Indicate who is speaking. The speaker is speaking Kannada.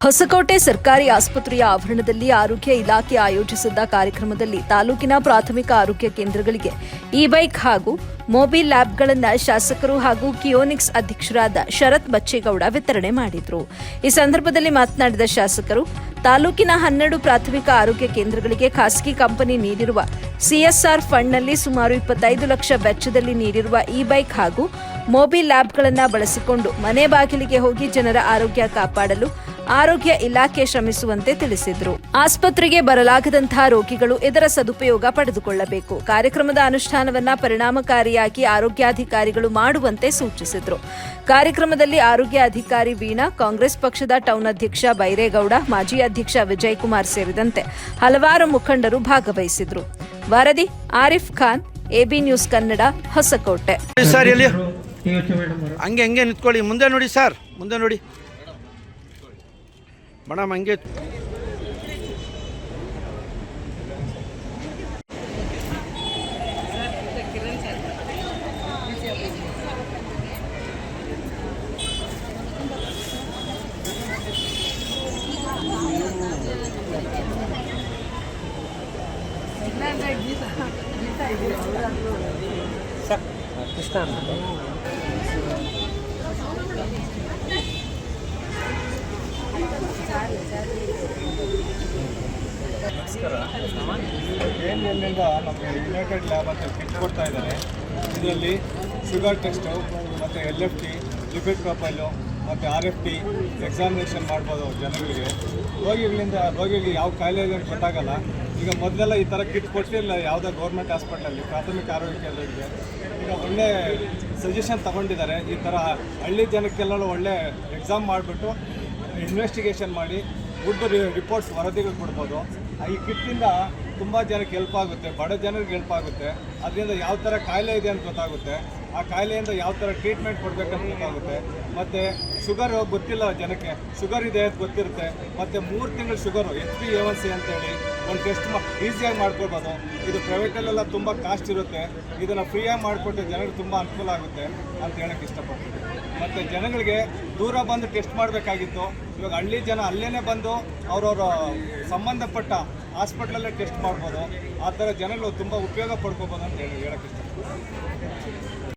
Speaker 1: ಹೊಸಕೋಟೆ ಸರ್ಕಾರಿ ಆಸ್ಪತ್ರೆಯ ಆವರಣದಲ್ಲಿ ಆರೋಗ್ಯ ಇಲಾಖೆ ಆಯೋಜಿಸಿದ್ದ ಕಾರ್ಯಕ್ರಮದಲ್ಲಿ ತಾಲೂಕಿನ ಪ್ರಾಥಮಿಕ ಆರೋಗ್ಯ ಕೇಂದ್ರಗಳಿಗೆ ಇ-ಬೈಕ್ ಹಾಗೂ ಮೊಬೈಲ್ ಲ್ಯಾಬ್ಗಳನ್ನು ಶಾಸಕರು ಹಾಗೂ ಕಿಯೋನಿಕ್ಸ್ ಅಧ್ಯಕ್ಷರಾದ ಶರತ್ ಬಚ್ಚೇಗೌಡ ವಿತರಣೆ ಮಾಡಿದರು. ಈ ಸಂದರ್ಭದಲ್ಲಿ ಮಾತನಾಡಿದ ಶಾಸಕರು, ತಾಲೂಕಿನ 12 ಪ್ರಾಥಮಿಕ ಆರೋಗ್ಯ ಕೇಂದ್ರಗಳಿಗೆ ಖಾಸಗಿ ಕಂಪನಿ ನೀಡಿರುವ ಸಿಎಸ್ಆರ್ ಫಂಡ್ನಲ್ಲಿ ಸುಮಾರು 25 ಲಕ್ಷ ವೆಚ್ಚದಲ್ಲಿ ನೀಡಿರುವ ಇ-ಬೈಕ್ ಹಾಗೂ ಮೊಬೈಲ್ ಲ್ಯಾಬ್ಗಳನ್ನು ಬಳಸಿಕೊಂಡು ಮನೆ ಬಾಗಿಲಿಗೆ ಹೋಗಿ ಜನರ ಆರೋಗ್ಯ ಕಾಪಾಡಲು ಆರೋಗ್ಯ ಇಲಾಖೆ ಶ್ರಮಿಸುವಂತೆ ತಿಳಿಸಿದರು. ಆಸ್ಪತ್ರೆಗೆ ಬರಲಾಗದಂತಹ ರೋಗಿಗಳು ಇದರ ಸದುಪಯೋಗ ಪಡೆದುಕೊಳ್ಳಬೇಕು. ಕಾರ್ಯಕ್ರಮದ ಅನುಷ್ಠಾನವನ್ನು ಪರಿಣಾಮಕಾರಿಯಾಗಿ ಆರೋಗ್ಯಾಧಿಕಾರಿಗಳು ಮಾಡುವಂತೆ ಸೂಚಿಸಿದರು. ಕಾರ್ಯಕ್ರಮದಲ್ಲಿ ಆರೋಗ್ಯ ಅಧಿಕಾರಿ ವೀಣಾ, ಕಾಂಗ್ರೆಸ್ ಪಕ್ಷದ ಟೌನ್ ಅಧ್ಯಕ್ಷ ಬೈರೇಗೌಡ, ಮಾಜಿ ಅಧ್ಯಕ್ಷ ವಿಜಯಕುಮಾರ್ ಸೇರಿದಂತೆ ಹಲವಾರು ಮುಖಂಡರು ಭಾಗವಹಿಸಿದರು. ವರದಿ ಆರಿಫ್ ಖಾನ್, ಎಬಿ ನ್ಯೂಸ್ ಕನ್ನಡ, ಹೊಸಕೋಟೆ.
Speaker 2: ಹಂಗೆ ನಿಂತ್ಕೊಳ್ಳಿ, ಮುಂದೆ ನೋಡಿ ಸರ್, ಮುಂದೆ ನೋಡಿ ಮೇಡಮ್, ಹಂಗೆ
Speaker 3: KNLನಿಂದ ನಮಗೆ ಯುನೈಟೆಡ್ ಲ್ಯಾಬ್ ಅಂತ ಕಿಟ್ ಕೊಡ್ತಾ ಇದ್ದಾರೆ. ಇದರಲ್ಲಿ ಶುಗರ್ ಟೆಸ್ಟು ಮತ್ತು LFT, ಲಿಪಿಡ್ ಪ್ರೊಫೈಲು ಮತ್ತು RFT ಎಕ್ಸಾಮಿನೇಷನ್ ಮಾಡ್ಬೋದು ಜನಗಳಿಗೆ. ರೋಗಿಗಳಿಗೆ ಯಾವ ಕಾಯಿಲೆ ಇದೆ ಅಂತ ಗೊತ್ತಾಗಲ್ಲ. ಈಗ ಮೊದಲೆಲ್ಲ ಈ ಥರ ಕಿಟ್ ಕೊಟ್ಟಿರಲಿಲ್ಲ ಯಾವುದೇ ಗೌರ್ಮೆಂಟ್ ಹಾಸ್ಪಿಟಲಲ್ಲಿ, ಪ್ರಾಥಮಿಕ ಆರೋಗ್ಯ ಕೇಂದ್ರಗಳಿಗೆ. ಈಗ ಒಳ್ಳೆ ಸಜೆಷನ್ ತಗೊಂಡಿದ್ದಾರೆ. ಈ ಥರ ಹಳ್ಳಿ ಜನಕ್ಕೆಲ್ಲ ಒಳ್ಳೆ ಎಕ್ಸಾಮ್ ಮಾಡಿಬಿಟ್ಟು ಇನ್ವೆಸ್ಟಿಗೇಷನ್ ಮಾಡಿ ಗುಡ್ ರಿಪೋರ್ಟ್ಸ್ ವರದಿಗಳು ಕೊಡ್ಬೋದು. ಈ ಕಿಟ್ಟಿಂದ ತುಂಬ ಜನಕ್ಕೆ ಹೆಲ್ಪ್ ಆಗುತ್ತೆ, ಬಡ ಜನರಿಗೆ ಹೆಲ್ಪ್ ಆಗುತ್ತೆ. ಅದರಿಂದ ಯಾವ ಥರ ಕಾಯಿಲೆ ಇದೆ ಅಂತ ಗೊತ್ತಾಗುತ್ತೆ, ಆ ಕಾಯಿಲೆಯಿಂದ ಯಾವ ಥರ ಟ್ರೀಟ್ಮೆಂಟ್ ಕೊಡಬೇಕಂತ ಗೊತ್ತಾಗುತ್ತೆ. ಮತ್ತು ಶುಗರ್ ಗೊತ್ತಿಲ್ಲ ಜನಕ್ಕೆ, ಶುಗರ್ ಇದೆ ಅಂತ ಗೊತ್ತಿರುತ್ತೆ. ಮತ್ತು 3 ತಿಂಗಳು ಶುಗರು HbA1c ಅಂತೇಳಿ ಒಂದು ಟೆಸ್ಟ್ ಈಸಿಯಾಗಿ ಮಾಡ್ಕೊಳ್ಬೋದು. ಇದು ಪ್ರೈವೇಟಲ್ಲೆಲ್ಲ ತುಂಬ ಕಾಸ್ಟ್ ಇರುತ್ತೆ. ಇದನ್ನು ಫ್ರೀಯಾಗಿ ಮಾಡಿಕೊಟ್ಟು ಜನರಿಗೆ ತುಂಬ ಅನುಕೂಲ ಆಗುತ್ತೆ ಅಂತ ಹೇಳೋಕ್ಕೆ ಇಷ್ಟಪಡ್ತೀನಿ. ಮತ್ತು ಜನಗಳಿಗೆ ದೂರ ಬಂದು ಟೆಸ್ಟ್ ಮಾಡಬೇಕಾಗಿತ್ತು. ಇವಾಗ ಹಳ್ಳಿ ಜನ ಅಲ್ಲೇ ಬಂದು ಅವರವರ ಸಂಬಂಧಪಟ್ಟ ಹಾಸ್ಪಿಟ್ಲಲ್ಲೇ ಟೆಸ್ಟ್ ಮಾಡ್ಬೋದು. ಆ ಥರ ಜನಗಳು ತುಂಬ ಉಪಯೋಗ ಪಡ್ಕೋಬೋದು ಅಂತ ಹೇಳೋಕ್ಕೆ ಇಷ್ಟಪಡ್ತೀನಿ.